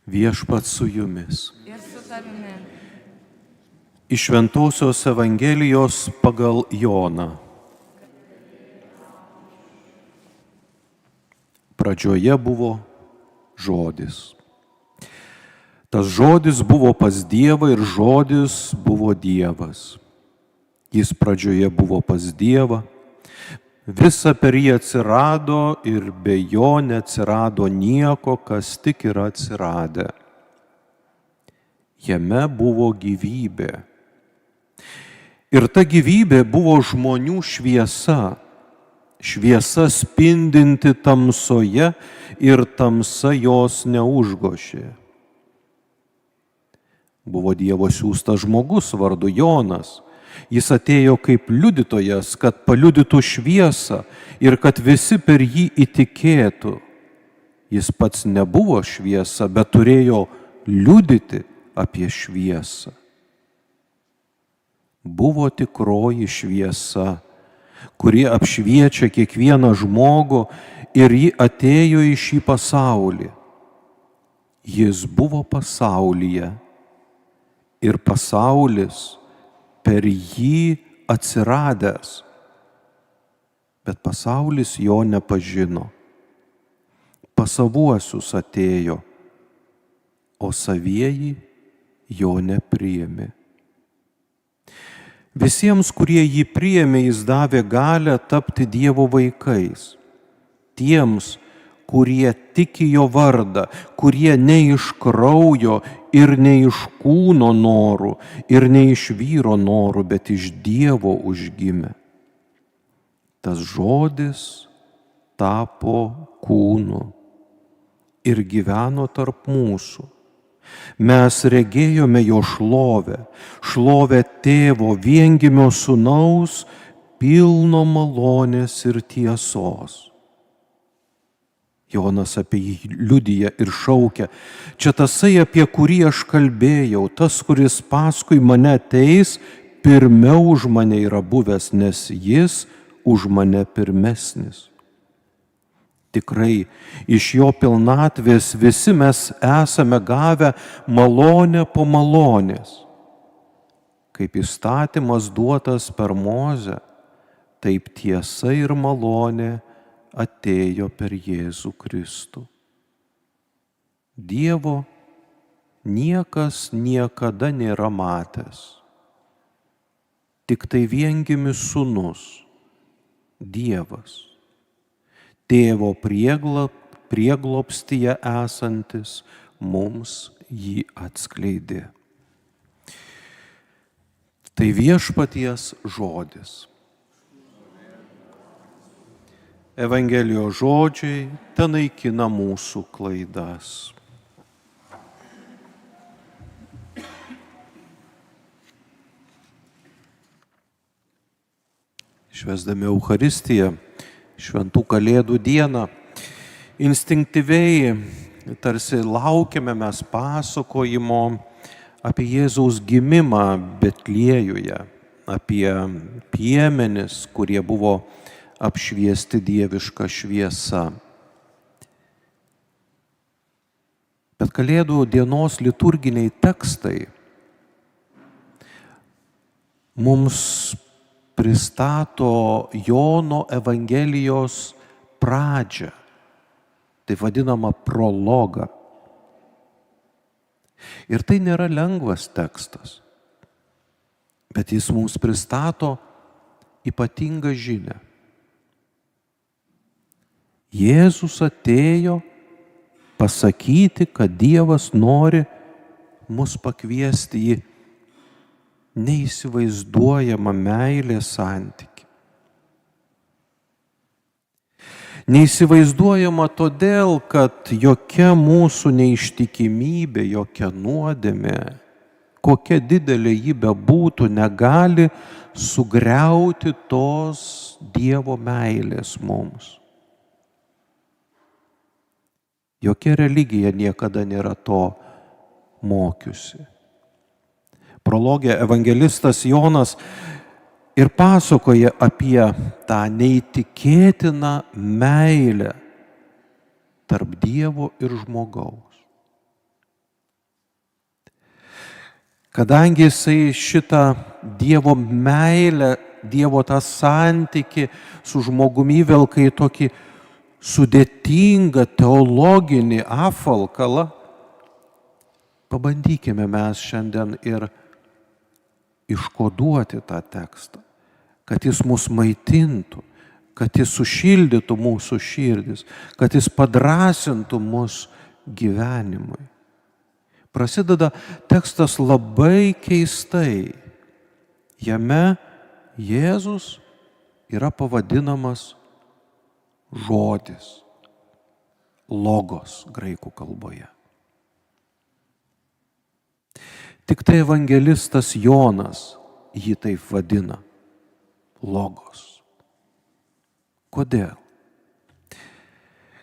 Viešpats su jumis. Ir su tavimi. Iš Šventosios Evangelijos pagal Joną. Pradžioje buvo žodis. Tas žodis buvo pas Dievą ir žodis buvo Dievas. Jis pradžioje buvo pas Dievą. Visa per jį atsirado ir be jo neatsirado nieko, kas tik yra atsiradę. Jame buvo gyvybė. Ir ta gyvybė buvo žmonių šviesa. Šviesa spindinti tamsoje ir tamsa jos neužgošė. Buvo Dievo siųstas žmogus vardu Jonas. Jis atėjo kaip liudytojas, kad paliudytų šviesą ir kad visi per jį įtikėtų. Jis pats nebuvo šviesa, bet turėjo liudyti apie šviesą. Buvo tikroji šviesa, kuri apšviečia kiekvieną žmogų ir ji atėjo į šį pasaulį. Jis buvo pasaulyje ir pasaulis per jį atsiradęs, bet pasaulis jo nepažino. Pas savuosius atėjo, o savieji jo nepriėmė. Visiems, kurie jį priėmė, jis davė galią tapti Dievo vaikais. Tiems, kurie tiki jo vardą, kurie ne iš kraujo ir ne iš kūno norų ir ne iš vyro norų, bet iš Dievo užgimė. Tas žodis tapo kūnu ir gyveno tarp mūsų. Mes regėjome jo šlovę, šlovę tėvo viengimio sūnaus, pilno malonės ir tiesos. Jonas apie jį liudija ir šaukia: čia tasai, apie kurį aš kalbėjau, tas, kuris paskui mane ateis, pirmiau už mane yra buvęs, nes jis už mane pirmesnis. Tikrai, iš jo pilnatvės visi mes esame gavę malonę po malonės. Kaip įstatymas duotas per Mozę, taip tiesa ir malonė atėjo per Jėzų Kristų. Dievo niekas niekada nėra matęs. Tik tai viengimis sūnus, Dievas, tėvo prieglobstyje esantis, mums jį atskleidė. Tai viešpaties žodis. Evangelijos žodžiai tenaikina mūsų klaidas. Švęsdami Eucharistiją, šventų Kalėdų dieną, instinktyviai tarsi laukiame mes pasakojimo apie Jėzaus gimimą Betliejuje, apie piemenis, kurie buvo apšviesti dieviška šviesa. Bet Kalėdų dienos liturginiai tekstai mums pristato Jono Evangelijos pradžią, tai vadinama prologą. Ir tai nėra lengvas tekstas, bet jis mums pristato ypatingą žinią. Jėzus atėjo pasakyti, kad Dievas nori mus pakviesti į neįsivaizduojamą meilės santykį. Neįsivaizduojama todėl, kad jokia mūsų neištikimybė, jokia nuodėmė, kokia didelė ji bebūtų, negali sugriauti tos Dievo meilės mums. Jokia religija niekada nėra to mokiusi. Prologė evangelistas Jonas ir pasakoja apie tą neįtikėtiną meilę tarp Dievo ir žmogaus. kadangi jisai šitą Dievo meilę, Dievo tą santykį su žmogumi įvelka į tokį sudėtingą teologinį apvalkalą, pabandykime mes šiandien ir iškoduoti tą tekstą, kad jis mus maitintų, kad jis sušildytų mūsų širdis, kad jis padrąsintų mus gyvenimui. Prasideda tekstas labai keistai. Jame Jėzus yra pavadinamas žodis, logos graikų kalboje. Tik tai evangelistas Jonas jį taip vadina logos. Kodėl?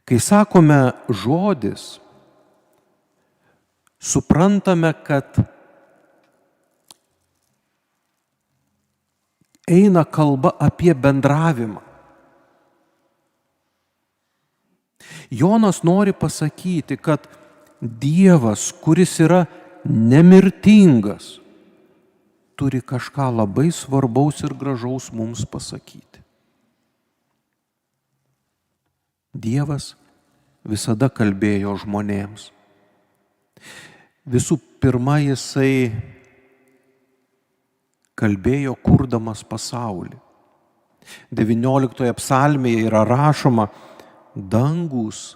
Kai sakome žodis, suprantame, kad eina kalba apie bendravimą. Jonas nori pasakyti, kad Dievas, kuris yra nemirtingas, turi kažką labai svarbaus ir gražaus mums pasakyti. Dievas visada kalbėjo žmonėms. Visų pirma, jisai kalbėjo kurdamas pasaulį. 19 psalmėje yra rašoma, dangus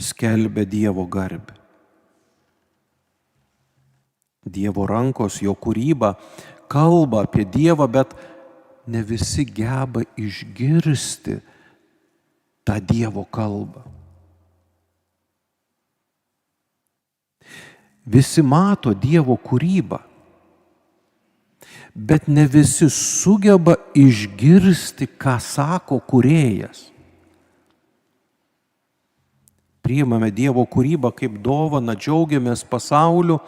skelbia Dievo garbę. Dievo rankos, jo kūryba kalba apie Dievą, bet ne visi geba išgirsti tą Dievo kalbą. Visi mato Dievo kūrybą, bet ne visi sugeba išgirsti, ką sako kūrėjas. Priimame Dievo kūrybą kaip dovaną, džiaugiamės pasauliu,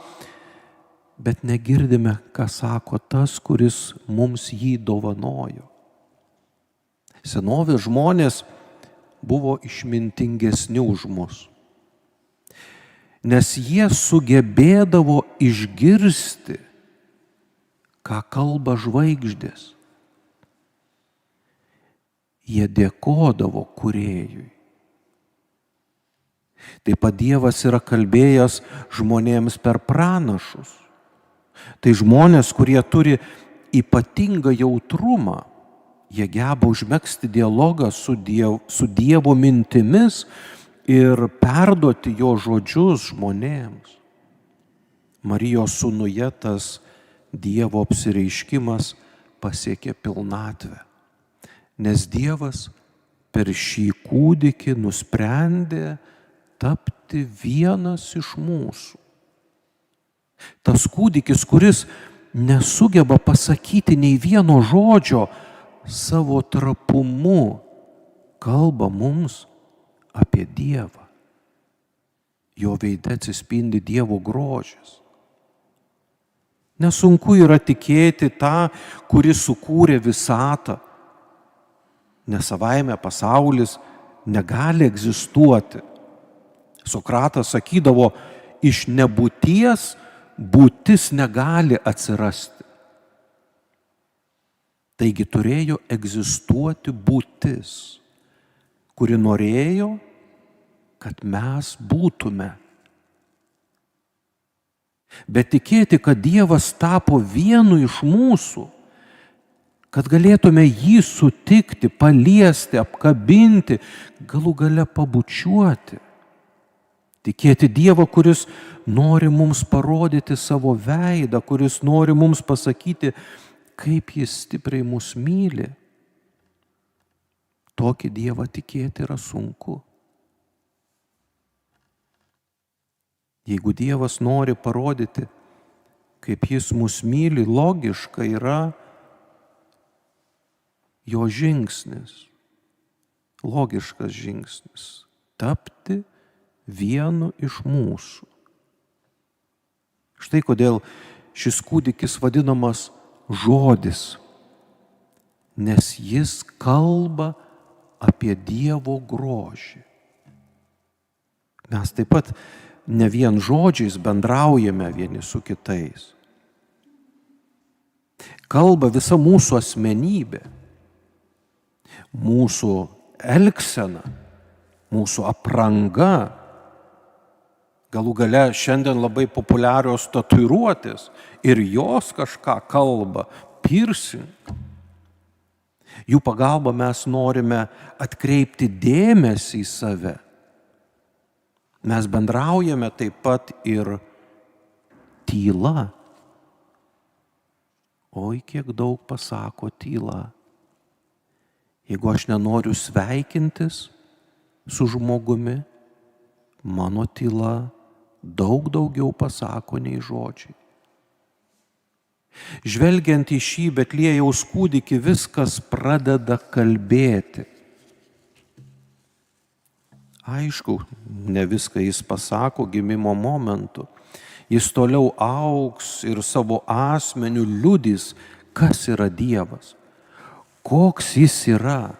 bet negirdime, ką sako tas, kuris mums jį dovanojo. Senovės žmonės buvo išmintingesni už mus, nes jie sugebėdavo išgirsti, ką kalba žvaigždės. Jie dėkodavo kūrėjui. Taip pat Dievas yra kalbėjęs žmonėms per pranašus. Tai žmonės, kurie turi ypatingą jautrumą, jie geba užmegzti dialogą su Dievo mintimis ir perduoti jo žodžius žmonėms. Marijos sūnuje tas Dievo apsireiškimas pasiekė pilnatvę, nes Dievas per šį kūdikį nusprendė tapti vienas iš mūsų. Tas kūdikis, kuris nesugeba pasakyti nei vieno žodžio, savo trapumu kalba mums apie Dievą. Jo veide atsispindi Dievo grožis. Nesunku yra tikėti tą, kuris sukūrė visatą, nes savaime pasaulis negali egzistuoti. Sokratas sakydavo, iš nebūties būtis negali atsirasti. Taigi turėjo egzistuoti būtis, kuri norėjo, kad mes būtume. Bet tikėti, kad Dievas tapo vienu iš mūsų, kad galėtume jį sutikti, paliesti, apkabinti, galų gale pabučiuoti. Tikėti Dievą, kuris nori mums parodyti savo veidą, kuris nori mums pasakyti, kaip jis stipriai mus myli. Tokį Dievą tikėti yra sunku. Jeigu Dievas nori parodyti, kaip jis mus myli, logiška yra jo žingsnis, logiškas žingsnis – tapti vienu iš mūsų. Štai kodėl šis kūdikis vadinamas žodis, nes jis kalba apie Dievo grožį. Mes taip pat ne vien žodžiais bendraujame vieni su kitais, kalba visa mūsų asmenybė, mūsų elgsena, mūsų apranga. Galų gale šiandien labai populiarios tatuiruotės ir jos kažką kalba, piercing. Jų pagalba mes norime atkreipti dėmesį į save. Mes bendraujame taip pat ir tyla. Oi, kiek daug pasako tyla. Jeigu aš nenoriu sveikintis su žmogumi, mano tyla daug daugiau pasako nei žodžiai. Žvelgiant į šį Betliejaus kūdikį, viskas pradeda kalbėti. Aišku, ne viską jis pasako gimimo momentu. Jis toliau augs ir savo asmeniu liudys, kas yra Dievas, koks jis yra.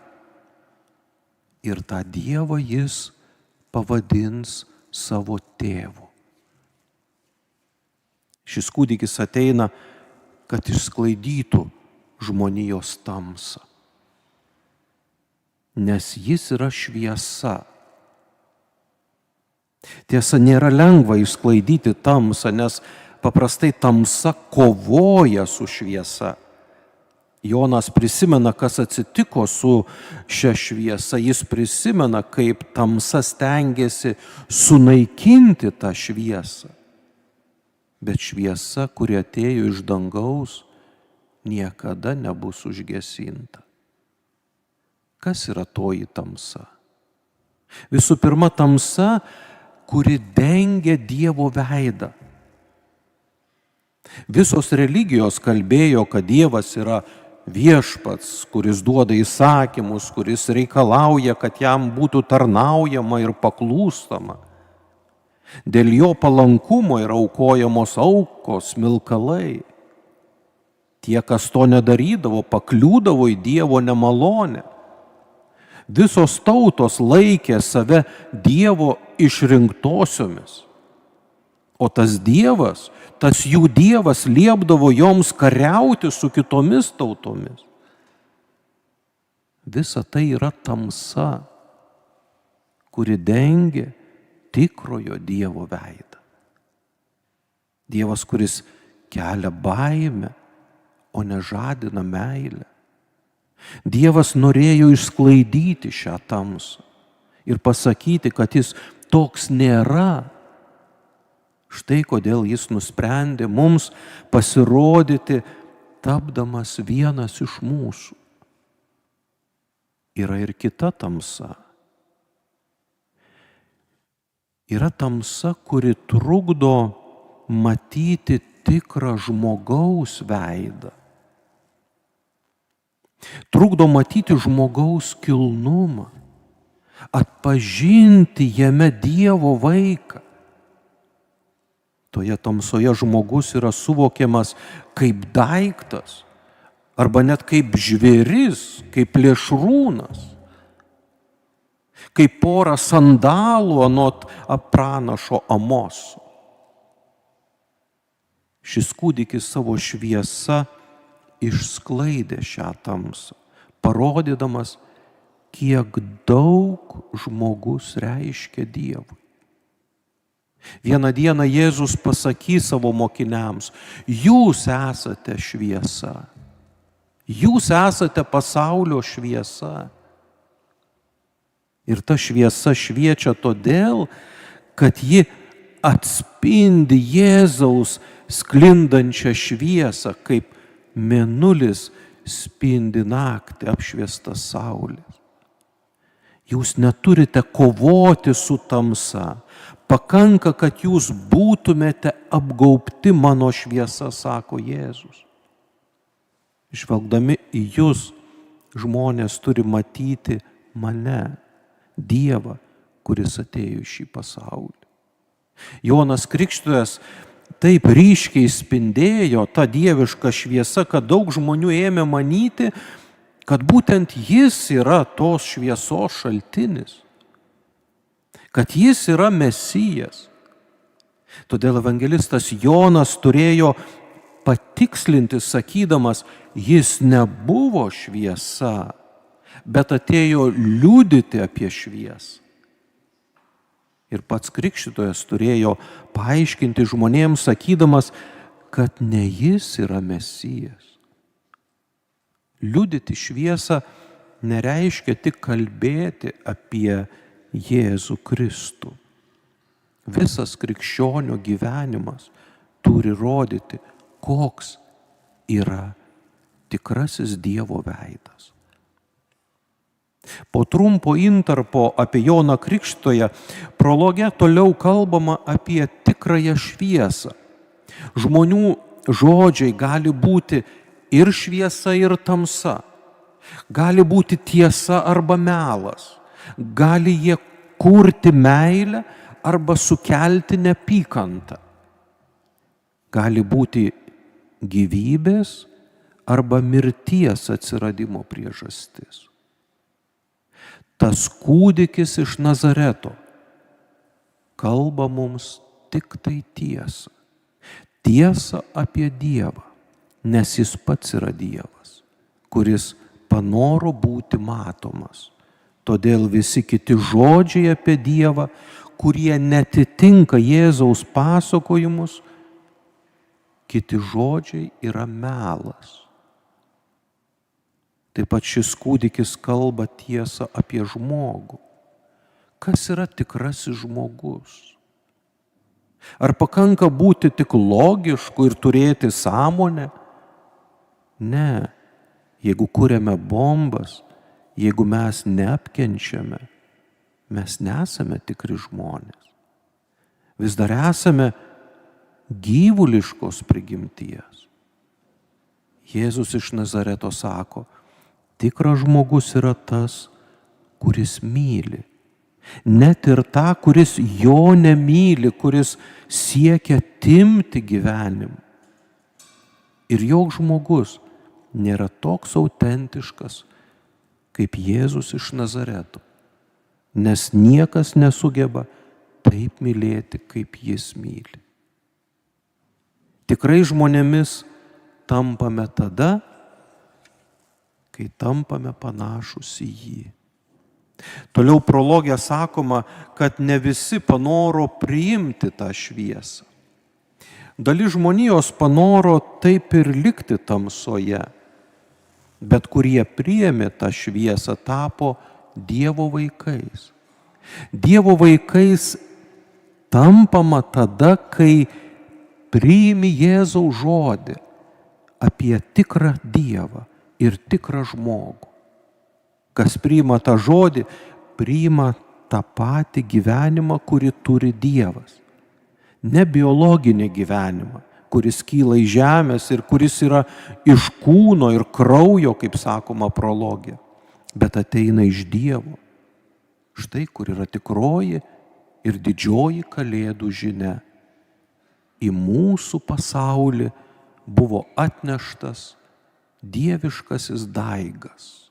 Ir tą Dievą jis pavadins savo tėvu. Šis kūdikis ateina, kad išsklaidytų žmonijos tamsą. Nes jis yra šviesa. Tiesa, nėra lengva išsklaidyti tamsą, nes paprastai tamsa kovoja su šviesa. Jonas prisimena, kas atsitiko su šia šviesa. Jis prisimena, kaip tamsa stengiasi sunaikinti tą šviesą. Bet šviesa, kuri atėjo iš dangaus, niekada nebus užgesinta. Kas yra toji tamsa? Visų pirma, tamsa, kuri dengia Dievo veidą. Visos religijos kalbėjo, kad Dievas yra viešpats, kuris duoda įsakymus, kuris reikalauja, kad jam būtų tarnaujama ir paklūstama. Dėl jo palankumo yra aukojamos aukos, smilkalai. Tie, kas to nedarydavo, pakliūdavo į Dievo nemalonę. Visos tautos laikė save Dievo išrinktosiomis. O tas Dievas, tas jų Dievas liepdavo joms kariauti su kitomis tautomis. Visa tai yra tamsa, kuri dengia tikrojo Dievo veidą. Dievas, kuris kelia baimę, o ne žadina meilę. Dievas norėjo išsklaidyti šią tamsą ir pasakyti, kad jis toks nėra. Štai kodėl jis nusprendė mums pasirodyti, tapdamas vienas iš mūsų. Yra ir kita tamsa. Yra tamsa, kuri trukdo matyti tikrą žmogaus veidą. Trukdo matyti žmogaus kilnumą, atpažinti jame Dievo vaiką. Toje tamsoje žmogus yra suvokiamas kaip daiktas, arba net kaip žvėris, kaip plėšrūnas. Kaip pora sandalų anot pranašo Amoso. Šis kūdikis savo šviesa išsklaidė šią tamsą, parodydamas, kiek daug žmogus reiškia Dievui. Vieną dieną Jėzus pasakys savo mokiniams, jūs esate šviesa, jūs esate pasaulio šviesa. Ir ta šviesa šviečia todėl, kad ji atspindi Jėzaus sklindančią šviesą, kaip mėnulis spindi naktį apšviestas saulės. Jūs neturite kovoti su tamsa. Pakanka, kad jūs būtumėte apgaubti mano šviesa, sako Jėzus. Žvelgdami į jūs, žmonės turi matyti mane, Dievą, kuris atėjo į šį pasaulį. Jonas Krikštytojas taip ryškiai spindėjo tą dievišką šviesą, kad daug žmonių ėmė manyti, kad būtent jis yra tos šviesos šaltinis, kad jis yra Mesijas. Todėl evangelistas Jonas turėjo patikslinti, sakydamas, jis nebuvo šviesa, bet atėjo liudyti apie šviesą. Ir pats krikštytojas turėjo paaiškinti žmonėms, sakydamas, kad ne jis yra Mesijas. Liudyti šviesą nereiškia tik kalbėti apie Jėzų Kristų. Visas krikščionio gyvenimas turi rodyti, koks yra tikrasis Dievo veidas. Po trumpo intarpo apie Joną Krikštytoją prologe toliau kalbama apie tikrąją šviesą. Žmonių žodžiai gali būti ir šviesa, ir tamsa. Gali būti tiesa arba melas. Gali jie kurti meilę arba sukelti neapykantą. Gali būti gyvybės arba mirties atsiradimo priežastis. Tas kūdikis iš Nazareto kalba mums tik tai tiesą. Tiesą apie Dievą, nes jis pats yra Dievas, kuris panoro būti matomas. Todėl visi kiti žodžiai apie Dievą, kurie netitinka Jėzaus pasakojimus, kiti žodžiai yra melas. Taip pat šis kūdikis kalba tiesą apie žmogų. Kas yra tikrasis žmogus? Ar pakanka būti tik logišku ir turėti sąmonę? Ne. Jeigu kuriame bombas, jeigu mes neapkenčiame, mes nesame tikri žmonės. Vis dar esame gyvuliškos prigimties. Jėzus iš Nazareto sako, tikras žmogus yra tas, kuris myli. Net ir tą, kuris jo nemyli, kuris siekia atimti gyvenimą. Ir joks žmogus nėra toks autentiškas, kaip Jėzus iš Nazareto, nes niekas nesugeba taip mylėti, kaip jis myli. Tikrai žmonėmis tampame tada, kai tampame panašus į jį. Toliau prologė sakoma, kad ne visi panoro priimti tą šviesą. Dalis žmonijos panoro taip ir likti tamsoje, bet kurie priėmė tą šviesą, tapo Dievo vaikais. Dievo vaikais tampama tada, kai priimi Jėzaus žodį apie tikrą Dievą ir tikrą žmogų. Kas priima tą žodį, priima tą patį gyvenimą, kurį turi Dievas. Ne biologinį gyvenimą, kuris kyla iš žemės ir kuris yra iš kūno ir kraujo, kaip sakoma prologė, bet ateina iš Dievo. Štai kur yra tikroji ir didžioji Kalėdų žinia. Į mūsų pasaulį buvo atneštas dieviškasis daigas.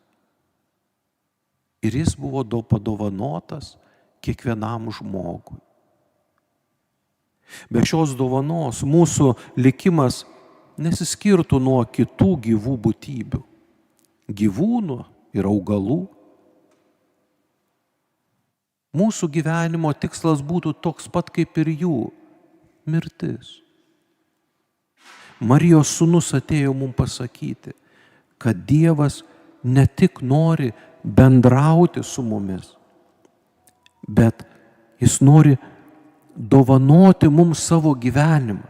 Ir jis buvo padovanotas kiekvienam žmogui. Be šios dovanos mūsų likimas nesiskirtų nuo kitų gyvų būtybių, gyvūnų ir augalų. Mūsų gyvenimo tikslas būtų toks pat kaip ir jų – mirtis. Marijos sūnus atėjo mums pasakyti, kad Dievas ne tik nori bendrauti su mumis, bet jis nori dovanoti mums savo gyvenimą,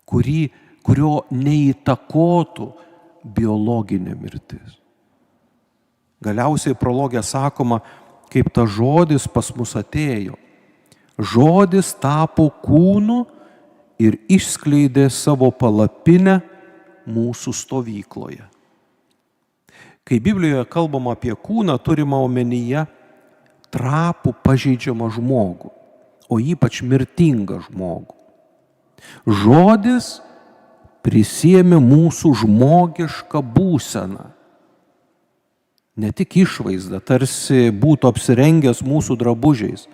kurio neįtakotų biologinė mirtis. Galiausiai prologė sakoma, kaip ta žodis pas mus atėjo. Žodis tapo kūnu ir išskleidė savo palapinę mūsų stovykloje. Kai Biblijoje kalbama apie kūną, turima omenyje trapų pažeidžiamą žmogų, o ypač mirtingą žmogų. Žodis prisiėmė mūsų žmogišką būseną. Ne tik išvaizdą, tarsi būtų apsirengęs mūsų drabužiais.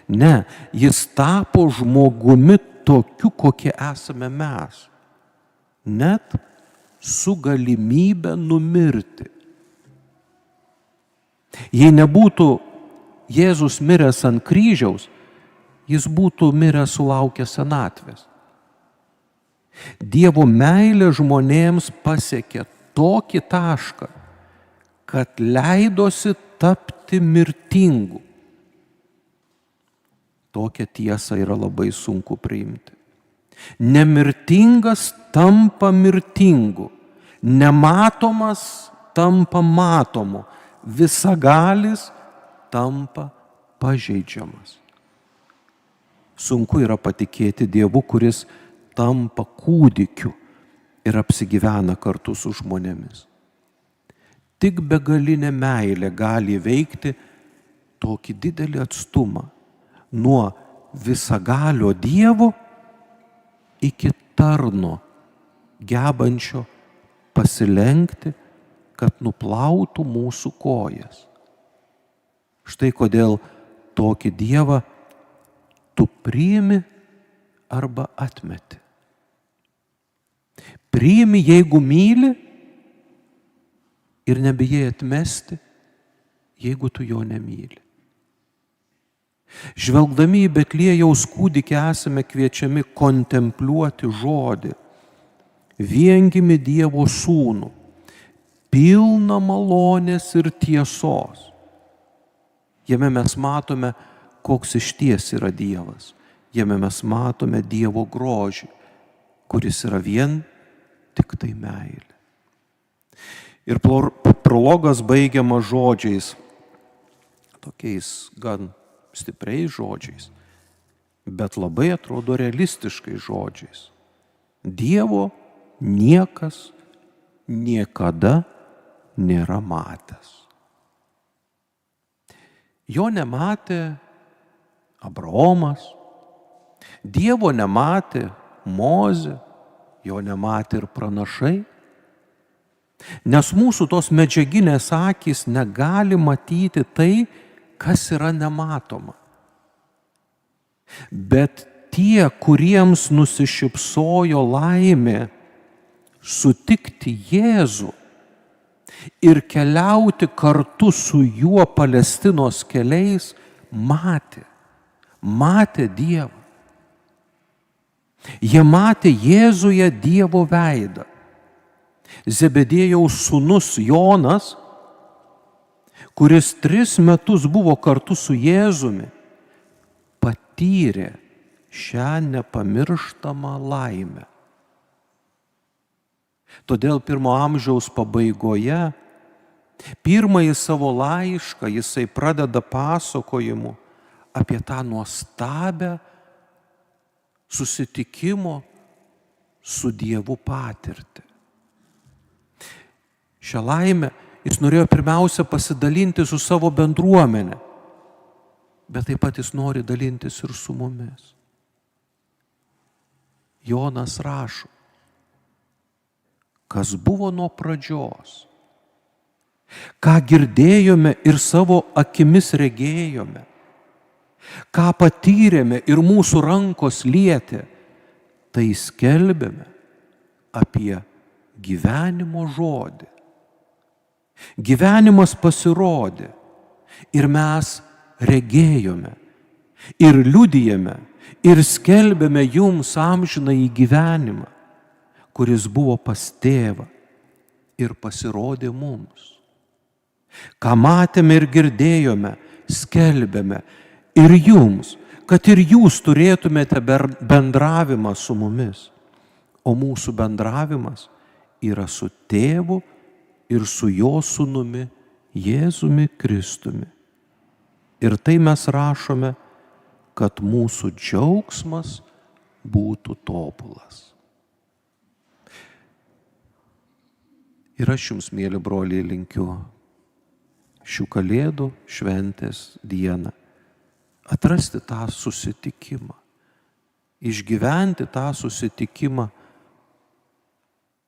Ne, jis tapo žmogumi tokiu, kokie esame mes. net su galimybė numirti. Jei nebūtų Jėzus miręs ant kryžiaus, jis būtų miręs sulaukęs senatvės. Dievo meilė žmonėms pasiekė tokį tašką, kad leidosi tapti mirtingu. Tokią tiesą yra labai sunku priimti. Nemirtingas tampa mirtingu, nematomas tampa matomu, visagalis tampa pažeidžiamas. Sunku yra patikėti Dievu, kuris tampa kūdikiu ir apsigyvena kartu su žmonėmis. Tik begalinė meilė gali veikti tokį didelį atstumą nuo visagalio Dievo iki tarno, gebančio pasilenkti, kad nuplautų mūsų kojas. Štai kodėl tokį Dievą tu priimi arba atmeti. Priimi, jeigu myli, ir nebijai atmesti, jeigu tu jo nemyli. Žvelgdami į Betliejaus kūdikį esame kviečiami kontempliuoti žodį, viengimį Dievo sūnų, pilną malonės ir tiesos. Jame mes matome, koks išties yra Dievas. Jame mes matome Dievo grožį, kuris yra vien tik tai meilė. Ir prologas baigiamas žodžiais, tokiais gan stipriais žodžiais, bet labai atrodo realistiškai žodžiais. Dievo niekas niekada nėra matęs. Jo nematė Abraomas, Dievo nematė Mozė, jo nematė ir pranašai, nes mūsų tos medžiaginės akys negali matyti tai, kas yra nematoma. Bet tie, kuriems nusišypsojo laimė sutikti Jėzų ir keliauti kartu su juo Palestinos keliais, matė Dievą. Jie matė Jėzuje Dievo veidą. Zebediejaus sūnus Jonas, kuris 3 metus buvo kartu su Jėzumi, patyrė šią nepamirštamą laimę. Todėl 1 amžiaus pabaigoje, pirmąjį savo laišką jisai pradeda pasakojimu apie tą nuostabią susitikimo su Dievu patirtį. Šią laimę jis norėjo pirmiausia pasidalinti su savo bendruomenė, bet taip pat jis nori dalintis ir su mumis. Jonas rašo, kas buvo nuo pradžios, ką girdėjome ir savo akimis regėjome, ką patyrėme ir mūsų rankos lietė, tai skelbėme apie gyvenimo žodį. Gyvenimas pasirodė ir mes regėjome ir liudijame ir skelbėme jums amžinąjį gyvenimą, kuris buvo pas tėvą ir pasirodė mums. Ką matėme ir girdėjome, skelbėme ir jums, kad ir jūs turėtumėte bendravimą su mumis. O mūsų bendravimas yra su tėvu ir su jo sūnumi Jėzumi Kristumi. Ir tai mes rašome, kad mūsų džiaugsmas būtų tobulas. Ir aš jums, mėly broliai, linkiu šių Kalėdų šventės dieną atrasti tą susitikimą, išgyventi tą susitikimą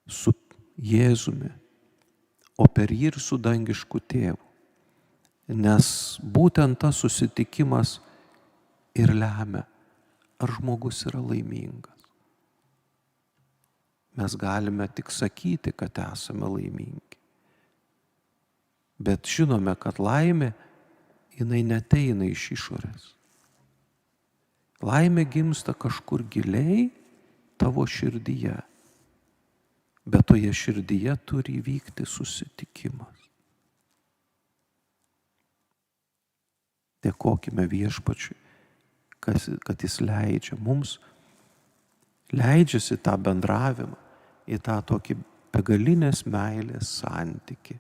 su Jėzumi, o per jį ir su dangišku tėvu. Nes būtent tas susitikimas ir lemia, ar žmogus yra laimingas. Mes galime tik sakyti, kad esame laimingi. Bet žinome, kad laimė, jinai neteina iš išorės. Laimė gimsta kažkur giliai tavo širdyje. Bet toje širdyje turi įvykti susitikimas. Dėkokime Viešpačiui, kad jis leidžia mums, leidžiasi tą bendravimą, į tą tokį begalinės meilės santykį